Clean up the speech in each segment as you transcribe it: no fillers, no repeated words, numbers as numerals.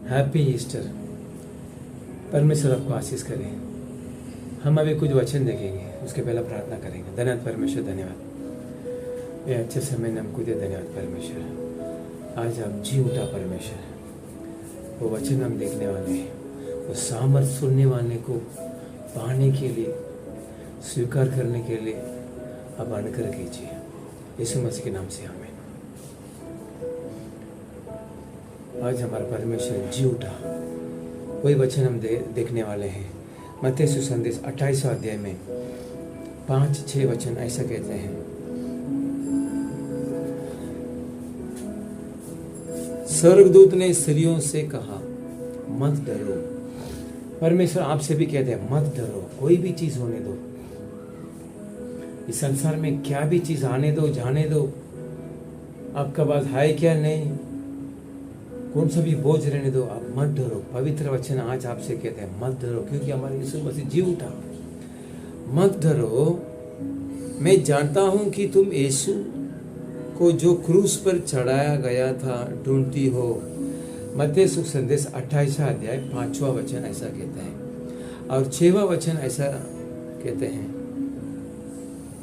Happy Easter. परमेश्वर आपको आशीष करें। हम अभी कुछ वचन देखेंगे, उसके पहले प्रार्थना करेंगे। धन्यवाद परमेश्वर, धन्यवाद ये अच्छे समय ने हमको दिया। धन्यवाद परमेश्वर, आज आप जी उठा परमेश्वर। वो वचन हम देखने वाले हैं, वो सामर्थ सुनने वाले को पाने के लिए, स्वीकार करने के लिए आप अनुग्रह कीजिए। यीशु मसीह के नाम से आमीन। आज हमारा परमेश्वर जी उठा, वही वचन हम देखने वाले हैं। मत्ती सुसंदेश 28वां अध्याय में 5-6 वचन ऐसा कहते हैं, स्वर्गदूत ने स्त्रियों से कहा मत डरो। परमेश्वर आपसे भी कहते हैं मत डरो, कोई भी चीज होने दो, इस संसार में क्या भी चीज आने दो, जाने दो, आपका बात है क्या नहीं, कौन सा भी बोझ रहने दो, आप मत डरो। पवित्र वचन आज आपसे कहते हैं मत डरो, क्योंकि हमारे यीशु मसीह जी उठा। मत डरो, मैं जानता हूं कि तुम यीशु को जो क्रूस पर चढ़ाया गया था ढूंढती हो। मत्ती सुसंदेश 28वां अध्याय 5वां वचन ऐसा कहता है, और 6वां वचन ऐसा कहते हैं,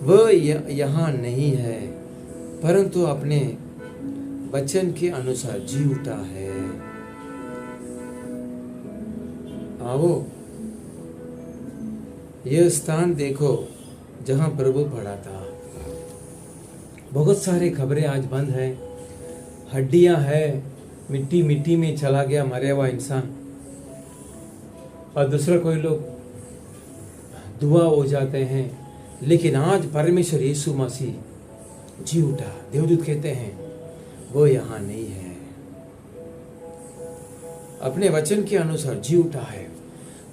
वह यहाँ नहीं है, परंतु अपने वचन के अनुसार जी उठा है। आओ यह स्थान देखो जहां प्रभु पड़ा था। बहुत सारे खबरें आज बंद हैं, हड्डियां हैं, मिट्टी में चला गया मरा हुआ इंसान, और दूसरा कोई लोग दुआ हो जाते हैं। लेकिन आज परमेश्वर यीशु मसीह जी उठा। देवदूत कहते हैं वो यहाँ नहीं है, अपने वचन के अनुसार जी उठा है।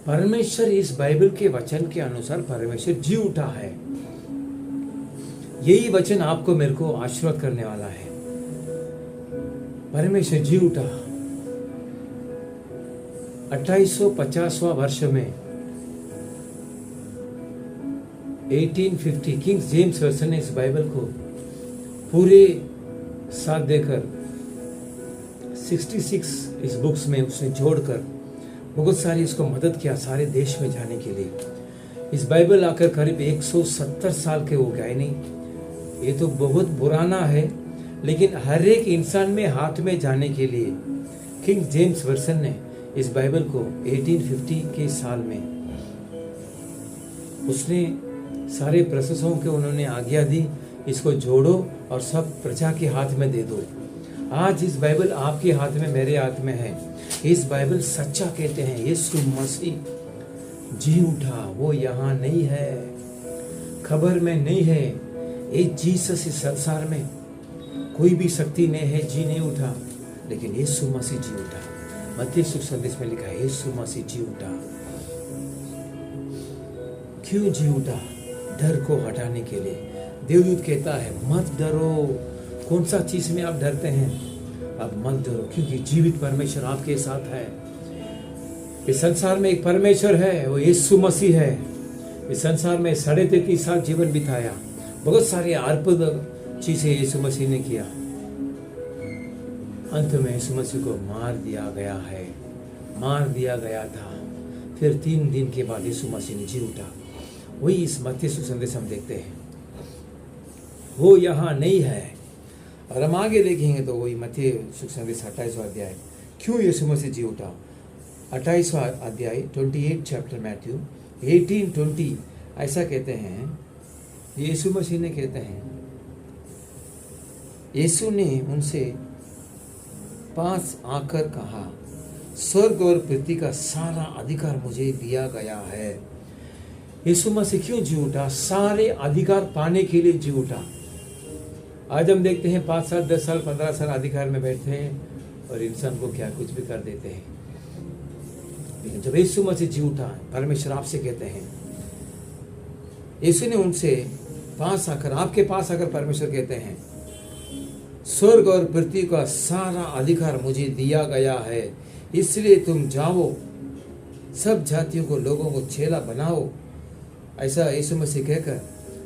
परमेश्वर इस बाइबल के वचन के अनुसार परमेश्वर जी उठा है। यही वचन आपको मेरे को आशीर्वाद करने वाला है। परमेश्वर जी उठा। 2850वां वर्ष में 1850 किंग जेम्स वर्सन ने इस बाइबल को पूरे साथ देकर 66 इस बुक्स में उसने जोड़कर बहुत सारी इसको मदद किया सारे देश में जाने के लिए। इस बाइबल आकर करीब 170 साल के हो गए। नहीं, ये तो बहुत पुराना है, लेकिन हर एक इंसान में हाथ में जाने के लिए किंग जेम्स वर्सन ने इस बाइबल को 1850 के साल में उसने सारे प्रशासकों के उन्होंने आज्ञा दी, इसको जोड़ो और सब प्रजा के हाथ में दे दो। आज इस बाइबल आपके हाथ में, मेरे हाथ में है। इस बाइबल सच्चा कहते हैं यीशु मसीह जी उठा, वो यहाँ नहीं है, खबर में नहीं है। ये जीसस इस संसार में कोई भी शक्ति नहीं है, जी नहीं उठा, लेकिन यीशु मसीह जी उठा। मत्ती सुसंदेश में लिखा है यीशु मसीह जी उठा। क्यों जी उठा? डर को हटाने के लिए। देवदूत कहता है मत डरो। कौन सा चीज में आप डरते हैं? आप मत डरो, क्योंकि जीवित परमेश्वर आपके साथ है। इस संसार में एक परमेश्वर है, वो यीशु मसीह है। इस संसार में 33.5 साल जीवन बिताया, बहुत सारे अद्भुत चीजें यीशु मसीह ने किया। अंत में यीशु मसीह को मार दिया गया था। फिर 3 दिन के बाद यीशु मसीह ने जी उठा। वही इस मत्ती सुसंदेश हम देखते हैं, वो यहाँ नहीं है। और हम आगे देखेंगे तो वही मत्ती सुसंदेश 28वां अध्याय, क्यों यीशु मसीह जी उठा। 28वां अध्याय 28 चैप्टर मैथ्यू 18:20 ऐसा कहते हैं, यीशु मसीह ने कहते हैं, यीशु ने उनसे पास आकर कहा, स्वर्ग और पृथ्वी का सारा अधिकार मुझे दिया गया है। यीशु मसीह क्यों जी उठा? सारे अधिकार पाने के लिए जी उठा। आज हम देखते हैं 5 साल 10 साल 15 साल अधिकार में बैठते हैं और इंसान को क्या कुछ भी कर देते हैं। लेकिन जब यीशु मसीह जी उठा, परमेश्वर आपसे कहते हैं, यीशु ने उनसे पास आकर, आपके पास आकर परमेश्वर कहते हैं, स्वर्ग और पृथ्वी का सारा अधिकार मुझे दिया गया है, इसलिए तुम जाओ, सब जातियों को, लोगों को चेला बनाओ। ऐसा यीशु मसीह कहकर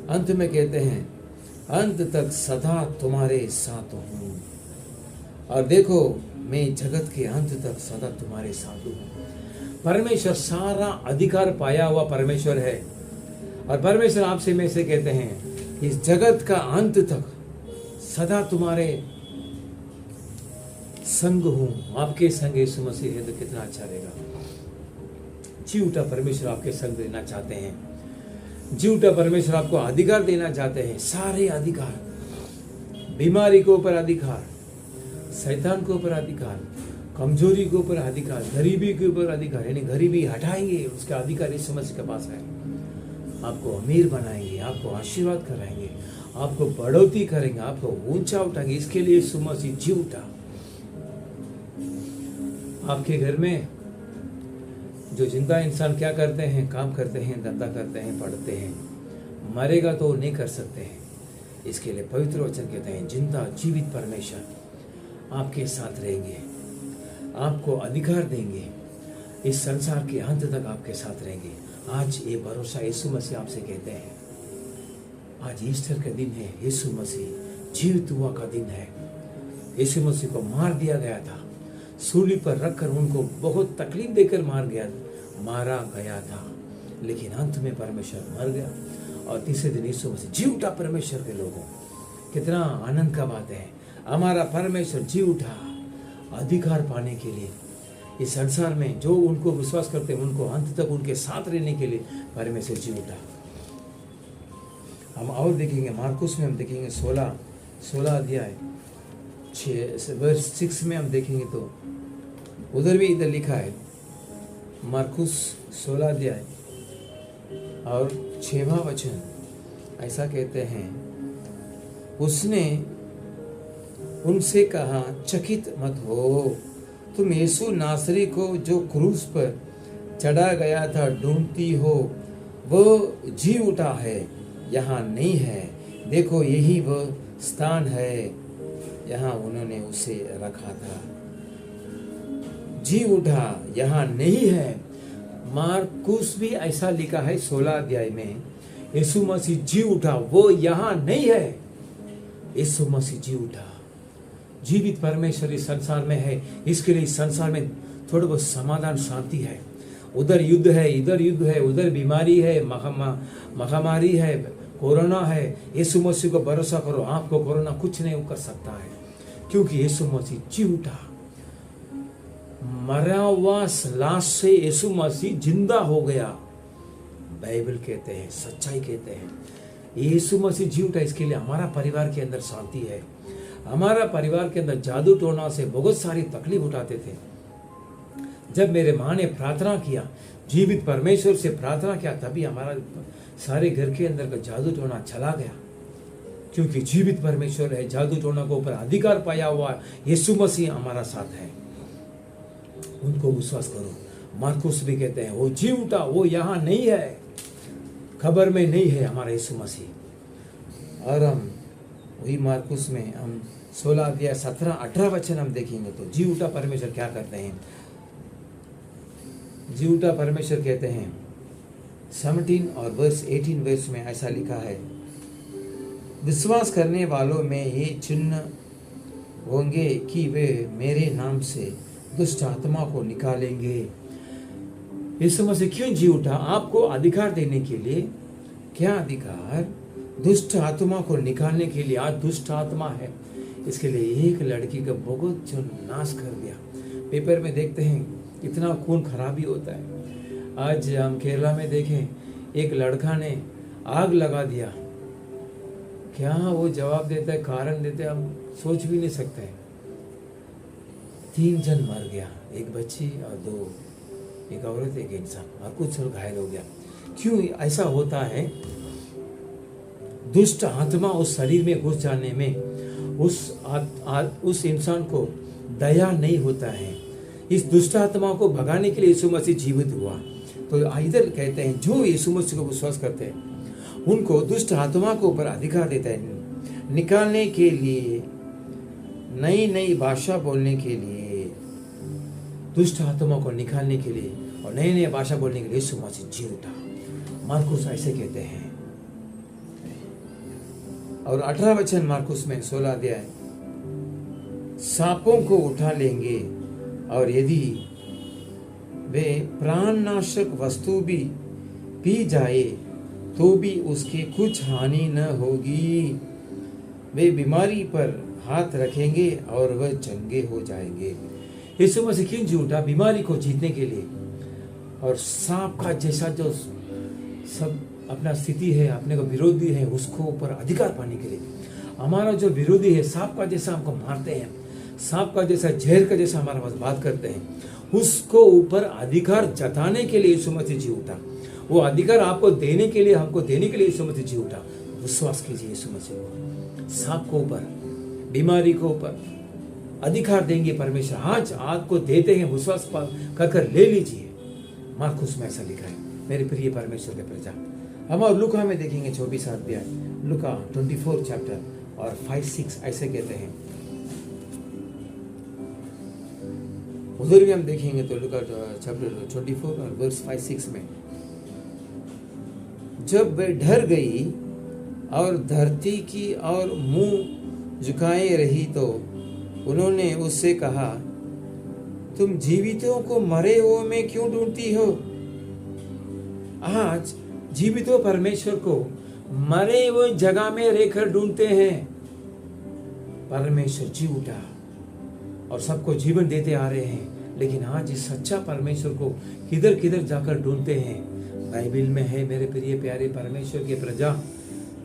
अंत में कहते हैं, अंत तक सदा तुम्हारे साथ हूं। और देखो मैं जगत के अंत तक सदा तुम्हारे साथ हूँ। परमेश्वर सारा अधिकार पाया हुआ परमेश्वर है, और परमेश्वर आपसे में से कहते हैं इस जगत का अंत तक सदा तुम्हारे संग हूं। आपके संग यीशु मसीह है तो कितना अच्छा रहेगा। जी उठा परमेश्वर आपके संग देना चाहते हैं। जी उठा परमेश्वर आपको अधिकार देना चाहते हैं, सारे अधिकार, बीमारी के ऊपर अधिकार, शैतान के ऊपर अधिकार, कमजोरी के ऊपर अधिकार, गरीबी के ऊपर अधिकार, यानी गरीबी हटाएंगे, उसका अधिकार यीशु मसीह के पास है। आपको अमीर बनाएंगे, आपको आशीर्वाद कराएंगे, आपको बढ़ोतरी करेंगे, आपको ऊंचा उठाएंगे। इसके लिए यीशु मसीह जी उठा। आपके घर में जो जिंदा इंसान क्या करते हैं? काम करते हैं, धंधा करते हैं, पढ़ते हैं, मरेगा तो नहीं कर सकते हैं। इसके लिए पवित्र वचन कहते हैं जिंदा जीवित परमेश्वर आपके साथ रहेंगे, आपको अधिकार देंगे, इस संसार के अंत तक आपके साथ रहेंगे। आज ये भरोसा यीशु मसीह आपसे कहते हैं। आज ईस्टर का दिन है, यीशु मसीह जीवित हुआ का दिन है। यीशु मसीह को मार दिया गया था, सूली पर रखकर उनको बहुत तकलीफ देकर मारा गया था, लेकिन अंत में परमेश्वर मर गया और तीसरे दिन यीशु मसीह जी उठा। परमेश्वर के लोगों, कितना आनंद का बात है। हमारा परमेश्वर जी उठा अधिकार पाने के लिए। इस संसार में जो उनको विश्वास करते हैं उनको अंत तक उनके साथ रहने के लिए परमेश्वर जी उठा। हम और देखेंगे, मार्कुस में हम देखेंगे 16 अध्याय 6 में हम देखेंगे तो उधर भी इधर लिखा है। मार्कुस 16 अध्याय और 6वां वचन ऐसा कहते हैं, उसने उनसे कहा, चकित मत हो, तुम यीशु नासरी को जो क्रूस पर चढ़ा गया था ढूंढती हो, वो जी उठा है, यहाँ नहीं है। देखो यही वह स्थान है यहाँ उन्होंने उसे रखा था। जी उठा, यहाँ नहीं है। मार्कुस भी ऐसा लिखा है 16 अध्याय में, यीशु मसीह जी उठा, वो यहाँ नहीं है। यीशु मसीह जी उठा। जीवित परमेश्वर इस संसार में है, इसके लिए इस संसार में थोड़ा बहुत समाधान शांति है। उधर युद्ध है, इधर युद्ध है, उधर बीमारी है, महामारी है, कोरोना है। यीशु मसीह को भरोसा करो, आपको कोरोना कुछ नहीं कर सकता है, क्योंकि यीशु मसीह जी उठा। मरा हुआ लाश से यीशु मसीह जिंदा हो गया। बाइबल कहते हैं, सच्चाई कहते हैं, यीशु मसीह जी उठा। इसके लिए हमारा परिवार के अंदर शांति है। हमारा परिवार के अंदर जादू टोना से बहुत सारी तकलीफ उठाते थे। जब मेरे माँ ने प्रार्थना किया, जीवित परमेश्वर से प्रार्थना किया, तभी हमारा सारे घर के अंदर का जादू टोना चला गया, क्योंकि जीवित परमेश्वर है। जादू टोना को ऊपर अधिकार पाया हुआ यीशु मसीह हमारा साथ है। उनको विश्वास करो। मार्कुस भी कहते हैं वो जी उठा, वो यहाँ नहीं है, खबर में नहीं है हमारा यीशु मसीह। और हम वही मार्कुस में हम 16 अध्याय 17-18 वचन हम देखेंगे तो जी उठा परमेश्वर क्या करते हैं। जी उठा परमेश्वर कहते हैं 17 और वर्स 18 वर्स में ऐसा लिखा है, विश्वास करने वालों में ये चिन्ह होंगे कि वे मेरे नाम से दुष्ट आत्मा को निकालेंगे। यीशु मसीह क्यों जी उठा? आपको अधिकार देने के लिए। क्या अधिकार? दुष्ट आत्मा को निकालने के लिए। आज दुष्ट आत्मा है, इसके लिए एक लड़की का बहुत जो नाश कर दिया। पेपर में देखते हैं इतना खून खराबी होता है। आज हम केरला में देखें, एक लड़का ने आग लगा दिया। क्या वो जवाब देता है, कारण देते हैं, हम सोच भी नहीं सकते। 3 जन मर गया, एक बच्ची और 2, एक औरत एक इंसान, और कुछ लोग घायल हो गया। क्यों ऐसा होता है? दुष्ट आत्मा उस शरीर में घुस जाने में उस इंसान को दया नहीं होता है। इस दुष्ट आत्मा को भगाने के लिए यीशु मसीह जीवित हुआ। तो इधर कहते हैं जो यीशु मसीह को विश्वास करते हैं उनको दुष्ट आत्मा को ऊपर अधिकार देता है, निकालने के लिए, नई नई भाषा बोलने के लिए, दुष्ट आत्मा को निकालने के लिए और नई नई भाषा बोलने के लिए यीशु मसीह जी उठा। मार्कुस ऐसे कहते हैं। और 18 वचन मार्कुस में 16 अध्याय सांपों को उठा लेंगे, और यदि वे प्राणनाशक वस्तु भी पी जाए तो भी उसके कुछ हानि न होगी। वे बीमारी पर हाथ रखेंगे और वह चंगे हो जाएंगे। यीशु मसीह क्यों जी उठा? बीमारी को जीतने के लिए। और सांप का जैसा जो सब अपना स्थिति है, अपने को विरोधी है, उसको ऊपर अधिकार पाने के लिए। हमारा जो विरोधी है, सांप का जैसा हमको मारते हैं, सांप का जैसा, जहर का जैसा हमारे पास बात करते हैं, उसको ऊपर अधिकार जताने के लिए यीशु मसीह जी उठा। वो अधिकार आपको देने के लिए, हमको देने के लिए यीशु मसीह जी उठा। विश्वास कीजिए यीशु मसीह को। सांप को ऊपर, बीमारी को ऊपर अधिकार देंगे परमेश्वर। आज आपको देते हैं, विश्वास कर ले लीजिए। मार्कुस में ऐसा लिखा है। मेरे प्रिय परमेश्वर के प्रजा, हम और लुका में देखेंगे 24 अध्याय, लुका 24 चैप्टर और 5-6 ऐसे कहते हैं। उधर भी हम देखेंगे तो लुका चैप्टर 24 और वर्स 5-6 में, जब वे डर गई और धरती की और मुंह झुकाए रही तो उन्होंने उससे कहा, तुम जीवितों को मरे हुए में क्यों ढूंढती हो? आज जीवितों परमेश्वर को मरे हुए जगह में रहकर ढूंढते हैं। परमेश्वर जी उठा और सबको जीवन देते आ रहे हैं, लेकिन आज इस सच्चा परमेश्वर को किधर किधर जाकर ढूंढते हैं? बाइबल में है मेरे प्रिय प्यारे परमेश्वर के प्रजा,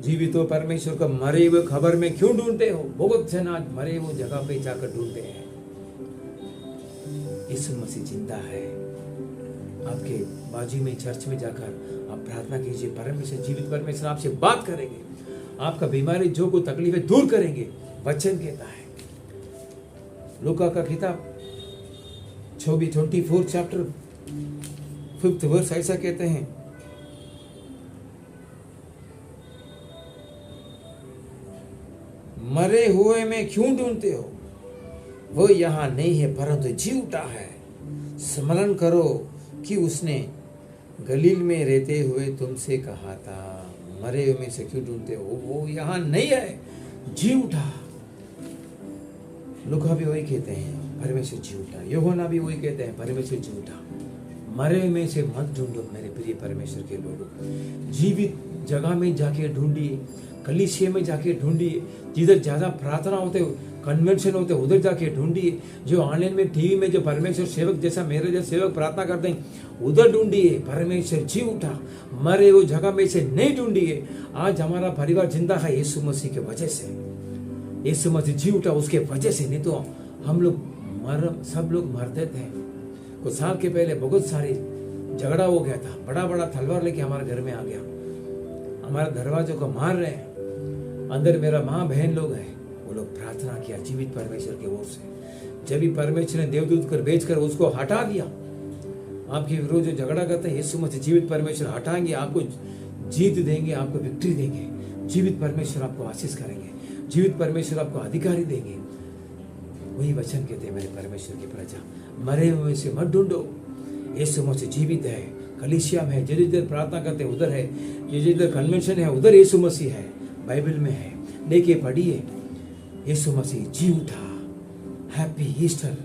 जीवितों परमेश्वर को मरे हुए खबर में क्यों ढूंढते हो? बहुत जन आज मरे हुए जगह पे जाकर ढूंढते हैं। यीशु मसीह जिंदा है। आपके बाजू में चर्च में जाकर आप प्रार्थना कीजिए, परमेश्वर जीवित परमेश्वर आपसे बात करेंगे, आपका बीमारी जो को तकलीफ है दूर करेंगे। वचन कहता है लूका का किताब 24 चैप्टर 5 वर्स ऐसा कहते हैं, मरे हुए में क्यों ढूंढते हो? वो यहाँ नहीं है परंतु जी उठा है। स्मरण करो कि उसने गलील में रहते हुए तुमसे कहा था, मरे हुए में से क्यों ढूंढते हो? वो यहाँ नहीं है, जी उठा। लूका भी वही कहते हैं, परमेश्वर जी उठा। यूहन्ना भी वही कहते हैं, परमेश्वर जी उठा। मरे में से मत ढूंढो मेरे प्रिय परमेश्वर के लोगों। जीवित जगह में जाके ढूंढिए, कलीसिया में जाके ढूंढिए, जिधर ज्यादा प्रार्थना होते, कन्वेंशन होते, उधर जाके ढूंढिए। जो ऑनलाइन में, टीवी में जो परमेश्वर सेवक जैसा मेरे जैसे सेवक प्रार्थना करते हैं, उधर ढूंढिए। परमेश्वर जी उठा, मरे वो जगह में से नहीं ढूंढिए। आज हमारा परिवार जिंदा है यीशु मसीह के वजह से। यीशु मसीह जी उठा उसके वजह से, नहीं तो हम लोग सब लोग मरते थे। कुछ साल के पहले बहुत सारी झगड़ा हो गया था, बड़ा बड़ा तलवार लेके हमारे घर में आ गया, हमारे दरवाजों को मार रहे हैं। अंदर मेरा माँ बहन लोग हैं, वो लोग प्रार्थना किया जीवित परमेश्वर की ओर से। जब भी परमेश्वर ने देवदूत कर भेजकर उसको हटा दिया, आपके विरोध जो झगड़ा करते हैं यीशु मसीह जीवित परमेश्वर हटाएंगे, आपको जीत देंगे, आपको विक्ट्री देंगे। जीवित परमेश्वर आपको आशीष करेंगे, जीवित परमेश्वर आपको अधिकारी देंगे। वही वचन कहते हैं मेरे परमेश्वर की प्रजा, मरे हुए से मत ढूंढो, यीशु मसीह जीवित है। कलीसिया में है, जिधर प्रार्थना करते हैं उधर है, जिधर कन्वेंशन है उधर यीशु मसीह है। बाइबल में है, लेके पढ़िए, यीशु मसीह जी उठा। Happy Easter.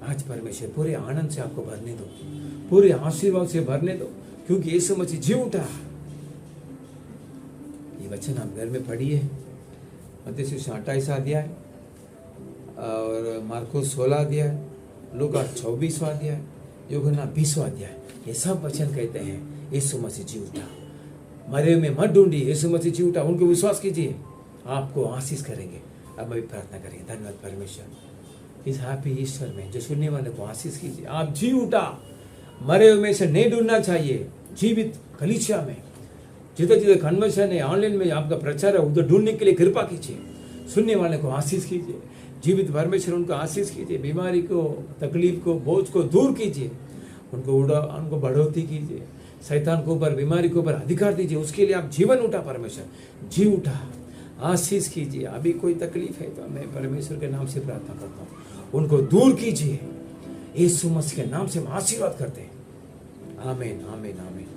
आज परमेश्वर पूरे आनंद से आपको भरने दो, पूरे आशीर्वाद से भरने दो, क्योंकि यीशु मसीह जी उठा। ये वचन आप घर में पढ़िए। मत्ती 28 अध्याय और मार्कुस 16 अध्याय, लूका 24वां अध्याय, यूहन्ना 20वां अध्याय, ये सब वचन कहते हैं यीशु मसीह जी उठा। मरे में मत ढूंढिए, यीशु मसीह जी उठा, उनको विश्वास कीजिए, आपको आशीष करेंगे। अब अभी प्रार्थना करेंगे। धन्यवाद परमेश्वर, इस हैप्पी ईस्टर में जो सुनने वाले को आशीष कीजिए। आप जी उठा, मरे हुए में से नहीं ढूंढना चाहिए। जीवित कलीसिया में जिधर जिधर कन्वेंशन है, ऑनलाइन में आपका प्रचार है, उधर ढूंढने के लिए कृपा कीजिए। सुनने वाले को आशीष कीजिए, जीवित परमेश्वर उनको आशीष कीजिए। बीमारी को, तकलीफ को, बोझ को दूर कीजिए, उनको बढ़ोतरी कीजिए। शैतान के ऊपर, बीमारी के ऊपर अधिकार दीजिए। उसके लिए आप जीवन उठा, परमेश्वर जी उठा, आशीष कीजिए। अभी कोई तकलीफ है तो मैं परमेश्वर के नाम से प्रार्थना करता हूँ, उनको दूर कीजिए। यीशु मसीह के नाम से हम आशीर्वाद करते हैं। आमीन, आमीन, आमीन।